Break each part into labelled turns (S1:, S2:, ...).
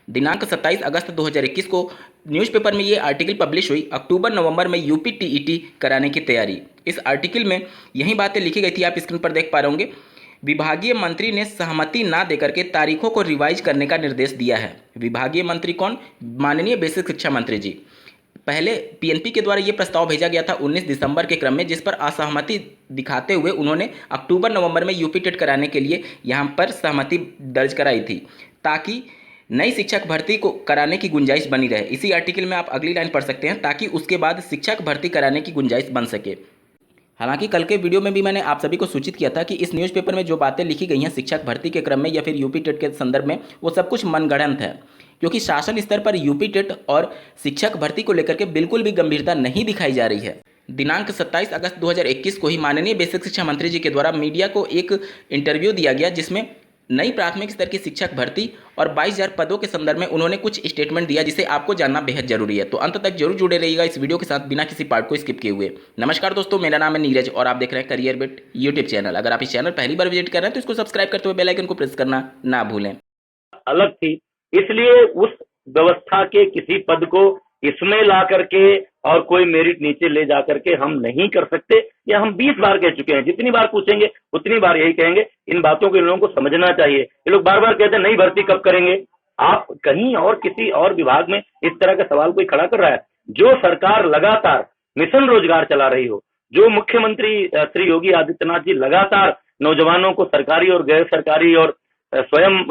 S1: दिनांक 27 अगस्त 2021 को न्यूज़पेपर में ये आर्टिकल पब्लिश हुई। अक्टूबर नवंबर में यूपी टीईटी कराने की तैयारी। इस आर्टिकल में यही बातें लिखी गई थी, आप स्क्रीन पर देख पा रहे होंगे। विभागीय मंत्री ने सहमति ना देकर के तारीखों को रिवाइज करने का निर्देश दिया है। विभागीय मंत्री कौन? माननीय बेसिक शिक्षा मंत्री जी। पहले पीएनपी के द्वारा ये प्रस्ताव भेजा गया था 19 दिसंबर के क्रम में, जिस पर असहमति दिखाते हुए उन्होंने अक्टूबर नवंबर में यूपी टेट कराने के लिए यहाँ पर सहमति दर्ज कराई थी, ताकि नई शिक्षक भर्ती को कराने की गुंजाइश बनी रहे। इसी आर्टिकल में आप अगली लाइन पढ़ सकते हैं, ताकि उसके बाद शिक्षक भर्ती कराने की गुंजाइश बन सके। हालांकि कल के वीडियो में भी मैंने आप सभी को सूचित किया था कि इस न्यूज़पेपर में जो बातें लिखी गई हैं शिक्षक भर्ती के क्रम में या फिर यूपी टेट के संदर्भ में, वो सब कुछ मनगढ़ंत है, क्योंकि शासन स्तर पर यूपी टेट और शिक्षक भर्ती को लेकर के बिल्कुल भी गंभीरता नहीं दिखाई जा रही है। दिनांक 27 अगस्त 2021 को ही माननीय बेसिक शिक्षा मंत्री जी के द्वारा मीडिया को एक इंटरव्यू दिया गया, जिसमें नई प्राथमिक स्तर की शिक्षक भर्ती और 22,000 पदों के संदर्भ में उन्होंने कुछ स्टेटमेंट दिया, जिसे आपको जानना बेहद जरूरी है। तो अंत तक जरूर जुड़े रहिएगा इस वीडियो के साथ, बिना किसी पार्ट को स्किप किए हुए। नमस्कार दोस्तों, मेरा नाम है नीरज और आप देख रहे हैं करियर बिट यूट्यूब चैनल। अगर आप इस चैनल पहली बार विजिट कर रहे हैं तो इसको सब्सक्राइब करते हुए बेल आइकन को प्रेस करना ना भूलें।
S2: अलग थी, इसलिए उस व्यवस्था के किसी पद को इसमें ला करके और कोई मेरिट नीचे ले जा करके हम नहीं कर सकते। ये हम 20 बार कह चुके हैं, जितनी बार पूछेंगे उतनी बार यही कहेंगे। इन बातों को इन लोगों को समझना चाहिए। ये लोग बार बार कहते हैं नई भर्ती कब करेंगे। आप कहीं और किसी और विभाग में इस तरह का सवाल कोई खड़ा कर रहा है? जो सरकार लगातार मिशन रोजगार चला रही हो, जो मुख्यमंत्री श्री योगी आदित्यनाथ जी लगातार नौजवानों को सरकारी और गैर सरकारी और स्वयं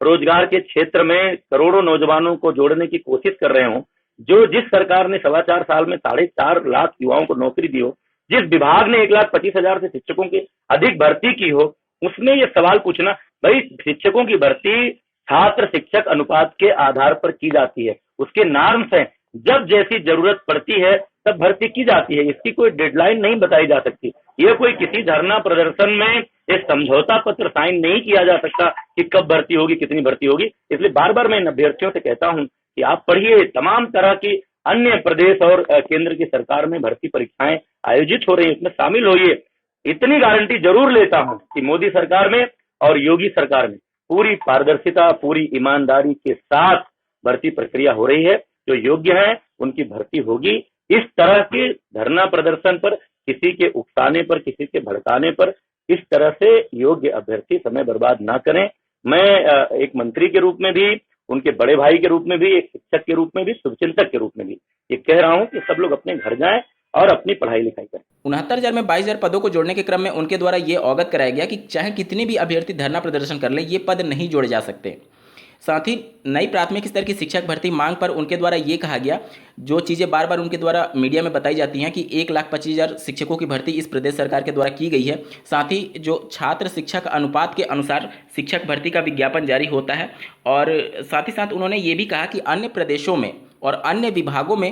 S2: रोजगार के क्षेत्र में करोड़ों नौजवानों को जोड़ने की कोशिश कर रहे हो, जिस सरकार ने 4.25 साल में 4.5 लाख युवाओं को नौकरी दी हो, जिस विभाग ने 1,25,000 से शिक्षकों की अधिक भर्ती की हो, उसमें ये सवाल पूछना, भाई शिक्षकों की भर्ती छात्र शिक्षक अनुपात के आधार पर की जाती है, उसके नॉर्म्स हैं। जब जैसी जरूरत पड़ती है तब भर्ती की जाती है, इसकी कोई डेडलाइन नहीं बताई जा सकती। ये कोई किसी धरना प्रदर्शन में एक समझौता पत्र साइन नहीं किया जा सकता कि कब भर्ती होगी, कितनी भर्ती होगी। इसलिए बार बार मैं इन अभ्यर्थियों से कहता हूं कि आप पढ़िए, तमाम तरह की अन्य प्रदेश और केंद्र की सरकार में भर्ती परीक्षाएं आयोजित हो रही है, इसमें शामिल होइए। इतनी गारंटी जरूर लेता हूं कि मोदी सरकार में और योगी सरकार में पूरी पारदर्शिता, पूरी ईमानदारी के साथ भर्ती प्रक्रिया हो रही है। जो योग्य है उनकी भर्ती होगी। इस तरह के धरना प्रदर्शन पर, किसी के उकसाने पर, किसी के भड़काने पर इस तरह से योग्य अभ्यर्थी समय बर्बाद ना करें। मैं एक मंत्री के रूप में भी, उनके बड़े भाई के रूप में भी, एक शिक्षक के रूप में भी, शुभचिंतक के रूप में भी ये कह रहा हूं कि सब लोग अपने घर जाएं और अपनी पढ़ाई लिखाई करें।
S1: 69,000 में 22,000 पदों को जोड़ने के क्रम में उनके द्वारा ये अवगत कराया गया कि चाहे कितने भी अभ्यर्थी धरना प्रदर्शन कर लें, ये पद नहीं जोड़े जा सकते। साथ ही नई प्राथमिक स्तर की शिक्षक भर्ती मांग पर उनके द्वारा ये कहा गया, जो चीज़ें बार बार उनके द्वारा मीडिया में बताई जाती हैं कि 1,25,000 शिक्षकों की भर्ती इस प्रदेश सरकार के द्वारा की गई है। साथ ही जो छात्र शिक्षक अनुपात के अनुसार शिक्षक भर्ती का विज्ञापन जारी होता है। और साथ ही साथ उन्होंने ये भी कहा कि अन्य प्रदेशों में और अन्य विभागों में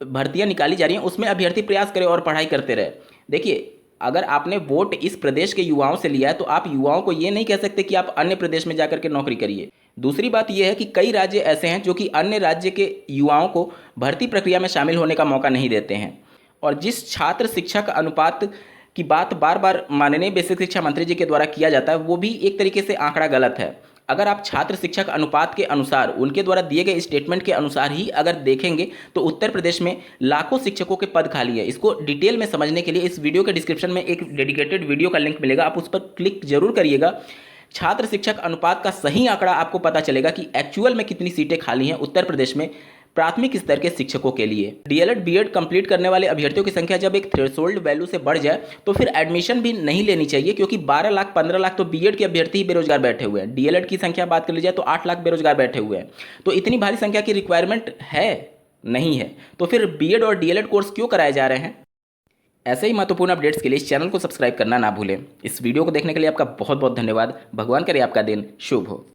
S1: भर्तियां निकाली जा रही हैं, उसमें अभ्यर्थी प्रयास करें और पढ़ाई करते रहे। देखिए, अगर आपने वोट इस प्रदेश के युवाओं से लिया है तो आप युवाओं को ये नहीं कह सकते कि आप अन्य प्रदेश में जाकर के नौकरी करिए। दूसरी बात यह है कि कई राज्य ऐसे हैं जो कि अन्य राज्य के युवाओं को भर्ती प्रक्रिया में शामिल होने का मौका नहीं देते हैं। और जिस छात्र शिक्षक अनुपात की बात बार बार माननीय बेसिक शिक्षा मंत्री जी के द्वारा किया जाता है, वो भी एक तरीके से आंकड़ा गलत है। अगर आप छात्र शिक्षक अनुपात के अनुसार, उनके द्वारा दिए गए स्टेटमेंट के अनुसार ही अगर देखेंगे तो उत्तर प्रदेश में लाखों शिक्षकों के पद खाली है। इसको डिटेल में समझने के लिए इस वीडियो के डिस्क्रिप्शन में एक डेडिकेटेड वीडियो का लिंक मिलेगा, आप उस पर क्लिक जरूर करिएगा। छात्र शिक्षक अनुपात का सही आंकड़ा आपको पता चलेगा कि एक्चुअल में कितनी सीटें खाली हैं उत्तर प्रदेश में प्राथमिक स्तर के शिक्षकों के लिए। डीएलएड बीएड कंप्लीट करने वाले अभ्यर्थियों की संख्या जब एक थ्रेशोल्ड वैल्यू से बढ़ जाए तो फिर एडमिशन भी नहीं लेनी चाहिए, क्योंकि 12 लाख 15 लाख तो बीएड के अभ्यर्थी ही बेरोजगार बैठे हुए हैं। डीएलएड की संख्या बात कर ली जाए तो 8 लाख बेरोजगार बैठे हुए हैं। तो इतनी भारी संख्या की रिक्वायरमेंट है नहीं है, तो फिर बीएड और डीएलएड कोर्स क्यों कराए जा रहे हैं? ऐसे ही महत्वपूर्ण अपडेट्स के लिए इस चैनल को सब्सक्राइब करना ना भूलें। इस वीडियो को देखने के लिए आपका बहुत बहुत धन्यवाद। भगवान करे आपका दिन शुभ हो।